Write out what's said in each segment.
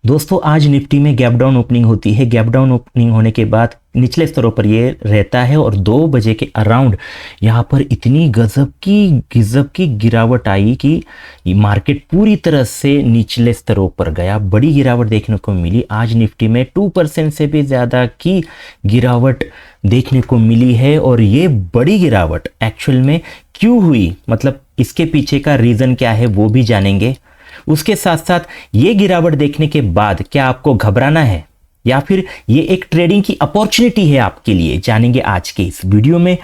दोस्तों आज निफ्टी में गैप डाउन ओपनिंग होती है। गैप डाउन ओपनिंग होने के बाद निचले स्तरों पर ये रहता है और 2 बजे के अराउंड यहाँ पर इतनी गजब की गिरावट आई कि मार्केट पूरी तरह से निचले स्तरों पर गया। बड़ी गिरावट देखने को मिली। आज निफ्टी में 2% से भी ज़्यादा की गिरावट देखने को मिली है। और ये बड़ी गिरावट एक्चुअल में क्यों हुई, मतलब इसके पीछे का रीज़न क्या है वो भी जानेंगे। उसके साथ साथ ये गिरावट देखने के बाद क्या आपको घबराना है या फिर ये एक ट्रेडिंग की अपॉर्चुनिटी है आपके लिए, जानेंगे आज के इस वीडियो में।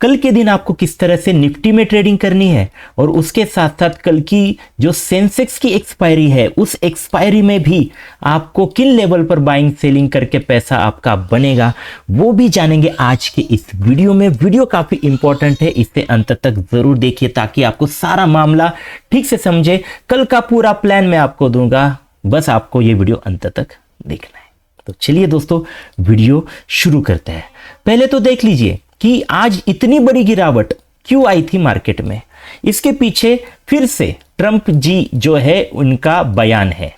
कल के दिन आपको किस तरह से निफ्टी में ट्रेडिंग करनी है और उसके साथ साथ कल की जो सेंसेक्स की एक्सपायरी है उस एक्सपायरी में भी आपको किन लेवल पर बाइंग सेलिंग करके पैसा आपका बनेगा वो भी जानेंगे आज के इस वीडियो में। वीडियो काफ़ी इंपॉर्टेंट है, इससे अंत तक ज़रूर देखिए ताकि आपको सारा मामला ठीक से समझे। कल का पूरा प्लान मैं आपको दूंगा, बस आपको ये वीडियो अंत तक देखना है। तो चलिए दोस्तों वीडियो शुरू करते हैं। पहले तो देख लीजिए कि आज इतनी बड़ी गिरावट क्यों आई थी मार्केट में। इसके पीछे फिर से ट्रंप जी जो है उनका बयान है।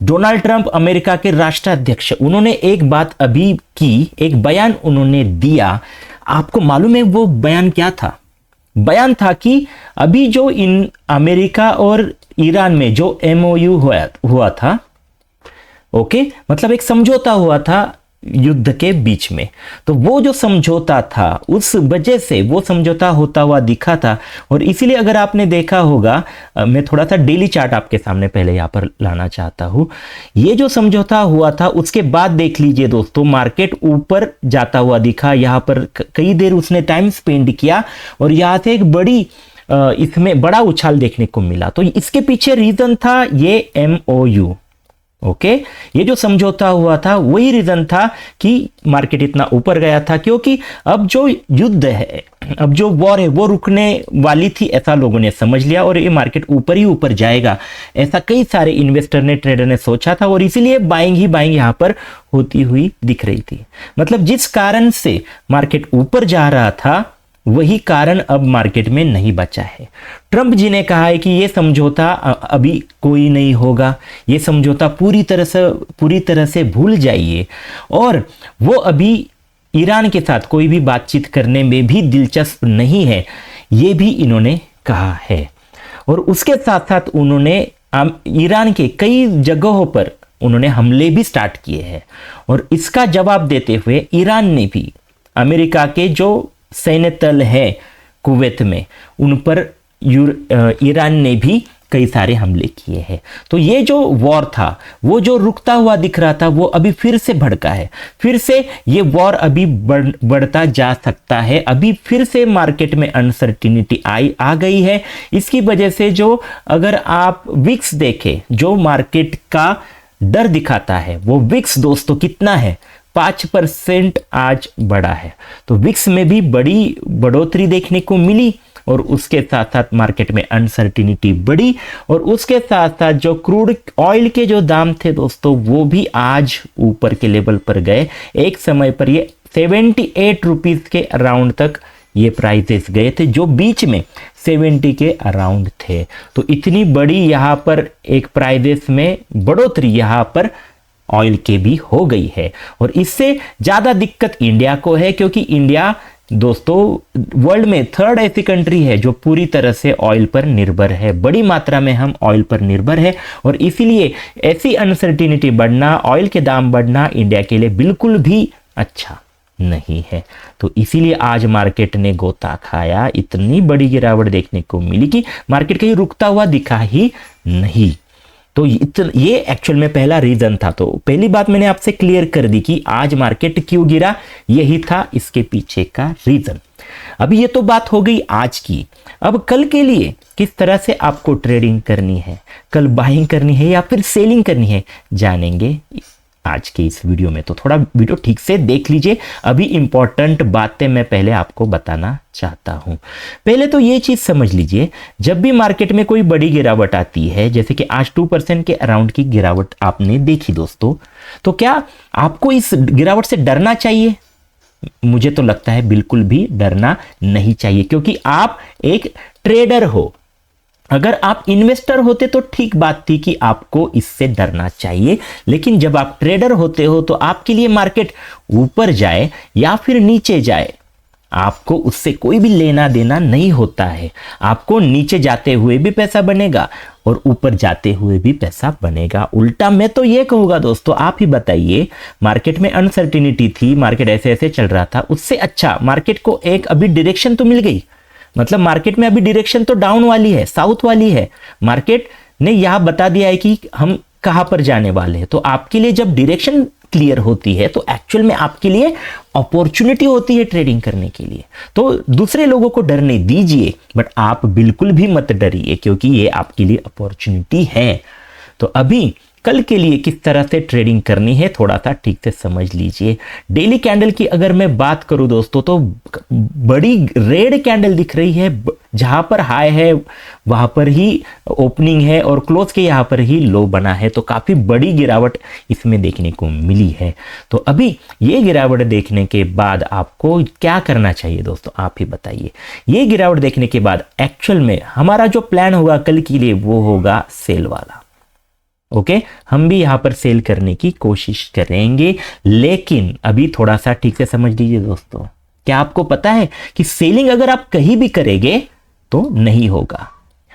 डोनाल्ड ट्रंप अमेरिका के राष्ट्राध्यक्ष, उन्होंने एक बात अभी की, एक बयान उन्होंने दिया। आपको मालूम है वो बयान क्या था? बयान था कि अभी जो इन अमेरिका और ईरान में जो MOU हुआ था, ओके, मतलब एक समझौता हुआ था युद्ध के बीच में, तो वो जो समझौता था उस वजह से वो समझौता होता हुआ दिखा था। और इसीलिए अगर आपने देखा होगा, मैं थोड़ा सा डेली चार्ट आपके सामने पहले यहाँ पर लाना चाहता हूँ। ये जो समझौता हुआ था उसके बाद देख लीजिए दोस्तों, मार्केट ऊपर जाता हुआ दिखा। यहाँ पर कई देर उसने टाइम स्पेंड किया और यहाँ से एक बड़ी इसमें बड़ा उछाल देखने को मिला। तो इसके पीछे रीजन था ये MOU, ओके, ये जो समझौता हुआ था वही रीजन था कि मार्केट इतना ऊपर गया था, क्योंकि अब जो युद्ध है, अब जो वॉर है वो रुकने वाली थी, ऐसा लोगों ने समझ लिया और ये मार्केट ऊपर ही ऊपर जाएगा, ऐसा कई सारे इन्वेस्टर ने, ट्रेडर ने सोचा था। और इसीलिए बाइंग ही बाइंग यहां पर होती हुई दिख रही थी। मतलब जिस कारण से मार्केट ऊपर जा रहा था वही कारण अब मार्केट में नहीं बचा है। ट्रंप जी ने कहा है कि ये समझौता अभी कोई नहीं होगा, ये समझौता पूरी तरह से भूल जाइए, और वो अभी ईरान के साथ कोई भी बातचीत करने में भी दिलचस्प नहीं है, ये भी इन्होंने कहा है। और उसके साथ साथ उन्होंने ईरान के कई जगहों पर उन्होंने हमले भी स्टार्ट किए हैं। और इसका जवाब देते हुए ईरान ने भी अमेरिका के जो सैन्य तल है कुवैत में, उन पर ईरान ने भी कई सारे हमले किए हैं। तो ये जो वॉर था वो जो रुकता हुआ दिख रहा था वो अभी फिर से भड़का है। फिर से ये वॉर अभी बढ़ता जा सकता है। अभी फिर से मार्केट में अनसर्टिनिटी आ गई है। इसकी वजह से जो, अगर आप विक्स देखें जो मार्केट का डर दिखाता है, वो विक्स दोस्तों कितना है, 5% आज बढ़ा है। तो विक्स में भी बड़ी बढ़ोतरी देखने को मिली और उसके साथ साथ मार्केट में अनसर्टिनिटी बढ़ी। और उसके साथ साथ जो क्रूड ऑयल के जो दाम थे दोस्तों वो भी आज ऊपर के लेवल पर गए। एक समय पर ये 78 रुपीज के अराउंड तक ये प्राइसेस गए थे, जो बीच में 70 के अराउंड थे। तो इतनी बड़ी यहाँ पर एक प्राइसेस में बढ़ोतरी यहाँ पर ऑयल के भी हो गई है। और इससे ज़्यादा दिक्कत इंडिया को है, क्योंकि इंडिया दोस्तों वर्ल्ड में 3rd ऐसी कंट्री है जो पूरी तरह से ऑयल पर निर्भर है। बड़ी मात्रा में हम ऑयल पर निर्भर है और इसीलिए ऐसी अनसर्टिनिटी बढ़ना, ऑयल के दाम बढ़ना इंडिया के लिए बिल्कुल भी अच्छा नहीं है। तो इसीलिए आज मार्केट ने गोता खाया, इतनी बड़ी गिरावट देखने को मिली कि मार्केट कहीं रुकता हुआ दिखा ही नहीं। तो ये एक्चुअल में पहला रीजन था। तो पहली बात मैंने आपसे क्लियर कर दी कि आज मार्केट क्यों गिरा, यही था इसके पीछे का रीजन। अभी ये तो बात हो गई आज की। अब कल के लिए किस तरह से आपको ट्रेडिंग करनी है, कल बाइंग करनी है या फिर सेलिंग करनी है, जानेंगे आज के इस वीडियो में। तो थोड़ा वीडियो ठीक से देख लीजिए। अभी इंपॉर्टेंट बातें मैं पहले आपको बताना चाहता हूं। पहले तो ये चीज समझ लीजिए, जब भी मार्केट में कोई बड़ी गिरावट आती है, जैसे कि आज 2% के अराउंड की गिरावट आपने देखी दोस्तों, तो क्या आपको इस गिरावट से डरना चाहिए? मुझे तो लगता है बिल्कुल भी डरना नहीं चाहिए, क्योंकि आप एक ट्रेडर हो। अगर आप इन्वेस्टर होते तो ठीक बात थी कि आपको इससे डरना चाहिए, लेकिन जब आप ट्रेडर होते हो तो आपके लिए मार्केट ऊपर जाए या फिर नीचे जाए, आपको उससे कोई भी लेना देना नहीं होता है। आपको नीचे जाते हुए भी पैसा बनेगा और ऊपर जाते हुए भी पैसा बनेगा। उल्टा मैं तो ये कहूँगा दोस्तों, आप ही बताइए, मार्केट में अनसर्टिनिटी थी, मार्केट ऐसे ऐसे चल रहा था, उससे अच्छा मार्केट को एक अभी डायरेक्शन तो मिल गई। मतलब मार्केट में अभी डायरेक्शन तो डाउन वाली है, साउथ वाली है। मार्केट ने यह बता दिया है कि हम कहां पर जाने वाले हैं। तो आपके लिए जब डायरेक्शन क्लियर होती है तो एक्चुअल में आपके लिए अपॉर्चुनिटी होती है ट्रेडिंग करने के लिए। तो दूसरे लोगों को डरने दीजिए, बट आप बिल्कुल भी मत डरिए, क्योंकि ये आपके लिए अपॉर्चुनिटी है। तो अभी कल के लिए किस तरह से ट्रेडिंग करनी है थोड़ा सा ठीक से समझ लीजिए। डेली कैंडल की अगर मैं बात करूं दोस्तों, तो बड़ी रेड कैंडल दिख रही है। जहां पर हाई है वहां पर ही ओपनिंग है और क्लोज के यहां पर ही लो बना है, तो काफी बड़ी गिरावट इसमें देखने को मिली है। तो अभी ये गिरावट देखने के बाद आपको क्या करना चाहिए दोस्तों, आप ही बताइए। ये गिरावट देखने के बाद एक्चुअल में हमारा जो प्लान होगा कल के लिए वो होगा सेल वाला। ओके, हम भी यहां पर सेल करने की कोशिश करेंगे, लेकिन अभी थोड़ा सा ठीक से समझ लीजिए दोस्तों। क्या आपको पता है कि सेलिंग अगर आप कहीं भी करेंगे तो नहीं होगा।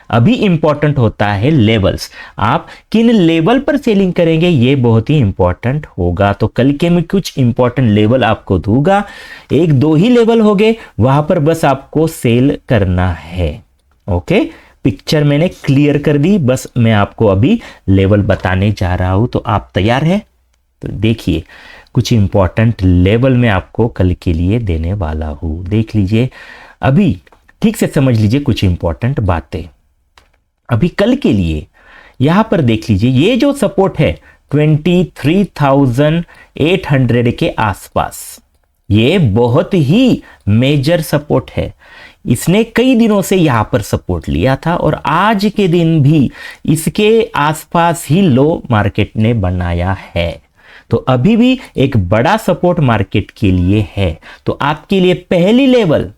अभी इंपॉर्टेंट होता है लेवल्स, आप किन लेवल पर सेलिंग करेंगे ये बहुत ही इंपॉर्टेंट होगा। तो कल के मैं कुछ इंपॉर्टेंट लेवल आपको दूंगा, एक दो ही लेवल हो गए, वहां पर बस आपको सेल करना है। ओके, पिक्चर मैंने क्लियर कर दी, बस मैं आपको अभी लेवल बताने जा रहा हूं। तो आप तैयार हैं? तो देखिए, कुछ इंपॉर्टेंट लेवल मैं आपको कल के लिए देने वाला हूं, देख लीजिए। अभी ठीक से समझ लीजिए कुछ इंपॉर्टेंट बातें। अभी कल के लिए यहां पर देख लीजिए, ये जो सपोर्ट है 23,800 के आसपास, ये बहुत ही मेजर सपोर्ट है। इसने कई दिनों से यहां पर सपोर्ट लिया था और आज के दिन भी इसके आसपास ही लो मार्केट ने बनाया है। तो अभी भी एक बड़ा सपोर्ट मार्केट के लिए है। तो आपके लिए पहली लेवल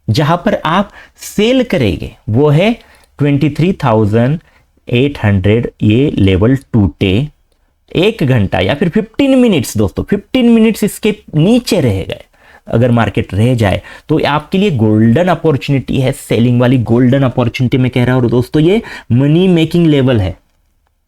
जहां पर आप सेल करेंगे वो है 23,800। ये लेवल टूटे, 1 घंटा या फिर 15 मिनट्स दोस्तों, 15 मिनट्स इसके नीचे रह गए, अगर मार्केट रह जाए तो आपके लिए गोल्डन अपॉर्चुनिटी है, सेलिंग वाली गोल्डन अपॉर्चुनिटी मैं कह रहा हूं दोस्तों। ये मनी मेकिंग लेवल है,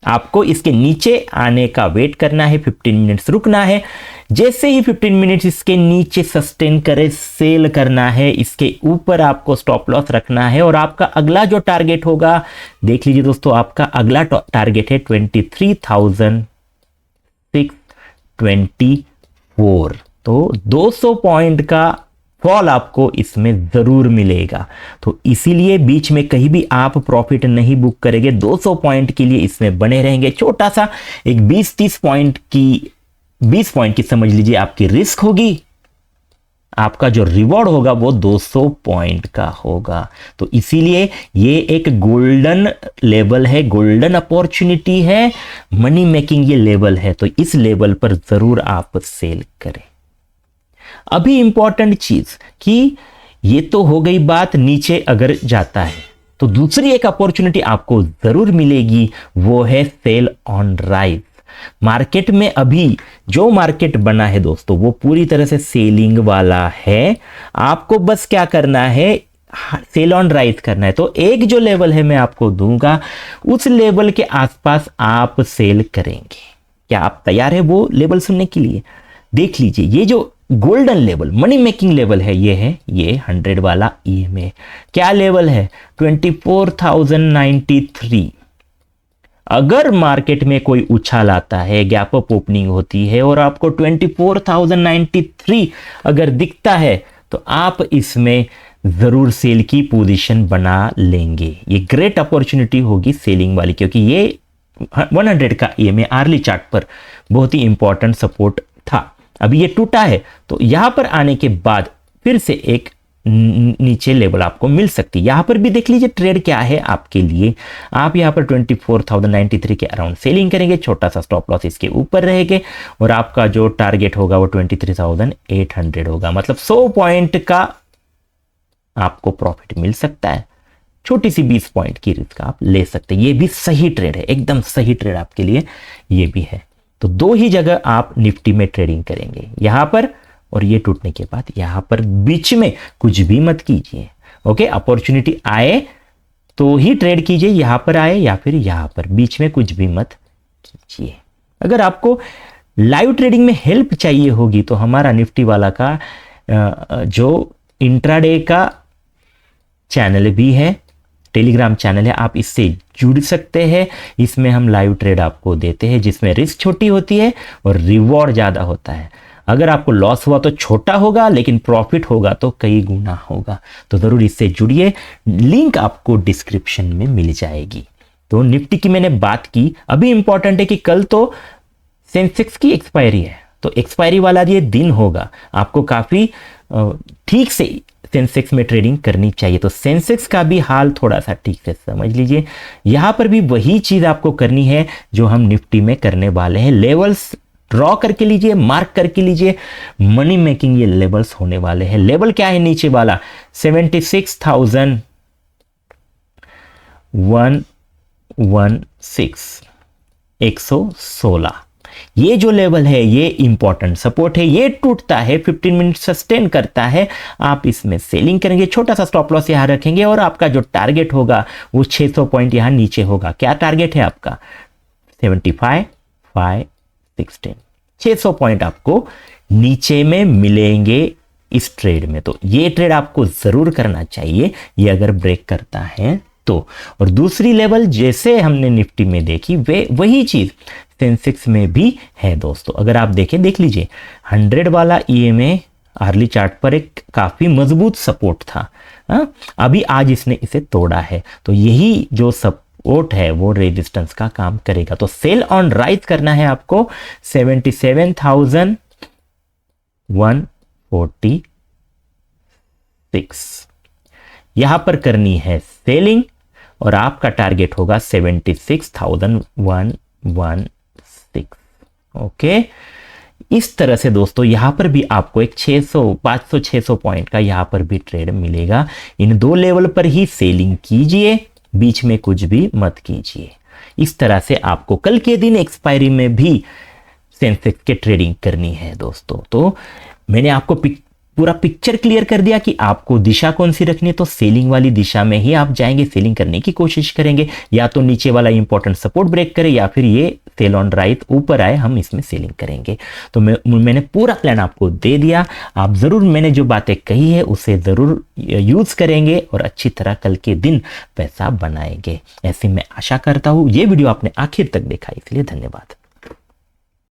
आपको इसके नीचे आने का वेट करना है, 15 मिनट्स रुकना है। जैसे ही 15 मिनट्स इसके नीचे सस्टेन करे, सेल करना है। इसके ऊपर आपको स्टॉप लॉस रखना है और आपका अगला जो टारगेट होगा, देख लीजिए दोस्तों, आपका अगला टारगेट है 23,624। तो 200 पॉइंट का फॉल आपको इसमें जरूर मिलेगा। तो इसीलिए बीच में कहीं भी आप प्रॉफिट नहीं बुक करेंगे, 200 पॉइंट के लिए इसमें बने रहेंगे। छोटा सा एक 20 पॉइंट की समझ लीजिए आपकी रिस्क होगी, आपका जो रिवॉर्ड होगा वो 200 पॉइंट का होगा। तो इसीलिए ये एक गोल्डन लेवल है, गोल्डन अपॉर्चुनिटी है, मनी मेकिंग ये लेवल है। तो इस लेवल पर जरूर आप सेल करें। अभी इंपॉर्टेंट चीज कि ये तो हो गई बात, नीचे अगर जाता है तो दूसरी एक अपॉर्चुनिटी आपको जरूर मिलेगी, वो है सेल ऑन राइज। मार्केट में अभी जो मार्केट बना है दोस्तों वो पूरी तरह से सेलिंग वाला है। आपको बस क्या करना है, सेल ऑन राइज करना है। तो एक जो लेवल है मैं आपको दूंगा, उस लेवल के आसपास आप सेल करेंगे। क्या आप तैयार है वो लेवल सुनने के लिए? देख लीजिए, ये जो golden level money making level है ये 100 वाला EMA। क्या लेवल है? 24,093। अगर मार्केट में कोई उछाल आता है, गैप अप ओपनिंग होती है और आपको 24,093 अगर दिखता है तो आप इसमें जरूर सेल की पोजीशन बना लेंगे। ये ग्रेट अपॉर्चुनिटी होगी सेलिंग वाली, क्योंकि ये 100 का EMA आर्ली चार्ट पर बहुत ही इंपॉर्टेंट सपोर्ट था। अभी ये टूटा है तो यहां पर आने के बाद फिर से एक नीचे लेवल आपको मिल सकती है। यहां पर भी देख लीजिए ट्रेड क्या है आपके लिए। आप यहां पर 24,093 के अराउंड सेलिंग करेंगे, छोटा सा स्टॉप लॉस इसके ऊपर रहेंगे और आपका जो टारगेट होगा वो 23,800 होगा। मतलब 100 पॉइंट का आपको प्रॉफिट मिल सकता है। छोटी सी 20 पॉइंट की रिस्क आप ले सकते हैं। ये भी सही ट्रेड है, एकदम सही ट्रेड आपके लिए ये भी है। तो दो ही जगह आप निफ्टी में ट्रेडिंग करेंगे, यहां पर और ये टूटने के बाद यहां पर, बीच में कुछ भी मत कीजिए। ओके, अपॉर्चुनिटी आए तो ही ट्रेड कीजिए, यहां पर आए या फिर यहां पर, बीच में कुछ भी मत कीजिए। अगर आपको लाइव ट्रेडिंग में हेल्प चाहिए होगी तो हमारा निफ्टी वाला का जो इंट्राडे का चैनल भी है, टेलीग्राम चैनल है, आप इससे जुड़ सकते हैं। इसमें हम लाइव ट्रेड आपको देते हैं जिसमें रिस्क छोटी होती है और रिवॉर्ड ज़्यादा होता है। अगर आपको लॉस हुआ तो छोटा होगा, लेकिन प्रॉफिट होगा तो कई गुना होगा। तो ज़रूर इससे जुड़िए, लिंक आपको डिस्क्रिप्शन में मिल जाएगी। तो निफ्टी की मैंने बात की। अभी इंपॉर्टेंट है कि कल तो सेंसेक्स की एक्सपायरी है, तो एक्सपायरी वाला ये दिन होगा, आपको काफ़ी ठीक से सेंसेक्स में ट्रेडिंग करनी चाहिए। तो सेंसेक्स का भी हाल थोड़ा सा ठीक से समझ लीजिए। यहां पर भी वही चीज़ आपको करनी है जो हम निफ्टी में करने वाले हैं। लेवल्स ड्रॉ करके लीजिए, मार्क करके लीजिए, मनी मेकिंग ये लेवल्स होने वाले हैं। लेवल क्या है नीचे वाला? 76,116 ये जो लेवल है ये इंपॉर्टेंट सपोर्ट है। ये टूटता है 15 मिनट सस्टेन करता है, आप इसमें सेलिंग करेंगे, छोटा सा स्टॉप लॉस यहां रखेंगे और आपका जो टारगेट होगा वो 600 पॉइंट यहां नीचे होगा। क्या टारगेट है आपका? 75,516 600 पॉइंट आपको नीचे में मिलेंगे इस ट्रेड में। तो ये ट्रेड आपको जरूर करना चाहिए, ये अगर ब्रेक करता है तो। और दूसरी लेवल जैसे हमने निफ्टी में देखी वे वही चीज सेंसेक्स में भी है दोस्तों। अगर आप देखें, देख लीजिए 100 वाला ईएमए आर्ली चार्ट पर एक काफी मजबूत सपोर्ट था। अभी आज इसने इसे तोड़ा है, तो यही जो सपोर्ट है वो रेजिस्टेंस का काम करेगा। तो सेल ऑन राइज करना है आपको 77,146 यहां पर करनी है सेलिंग और आपका टारगेट होगा 76,116। ओके, इस तरह से दोस्तों यहां पर भी आपको एक 500-600 पॉइंट का यहां पर भी ट्रेड मिलेगा। इन दो लेवल पर ही सेलिंग कीजिए, बीच में कुछ भी मत कीजिए। इस तरह से आपको कल के दिन एक्सपायरी में भी सेंसेक्स के ट्रेडिंग करनी है दोस्तों। तो मैंने आपको पूरा पिक्चर क्लियर कर दिया कि आपको दिशा कौन सी रखनी है। तो सेलिंग वाली दिशा में ही आप जाएंगे, सेलिंग करने की कोशिश करेंगे, या तो नीचे वाला इंपॉर्टेंट सपोर्ट ब्रेक करे या फिर ये सेल ऑन राइट ऊपर आए, हम इसमें सेलिंग करेंगे। तो मैंने पूरा प्लान आपको दे दिया। आप जरूर मैंने जो बातें कही है उसे जरूर यूज करेंगे और अच्छी तरह कल के दिन पैसा बनाएंगे, ऐसी मैं आशा करता हूं। ये वीडियो आपने आखिर तक देखा इसलिए धन्यवाद।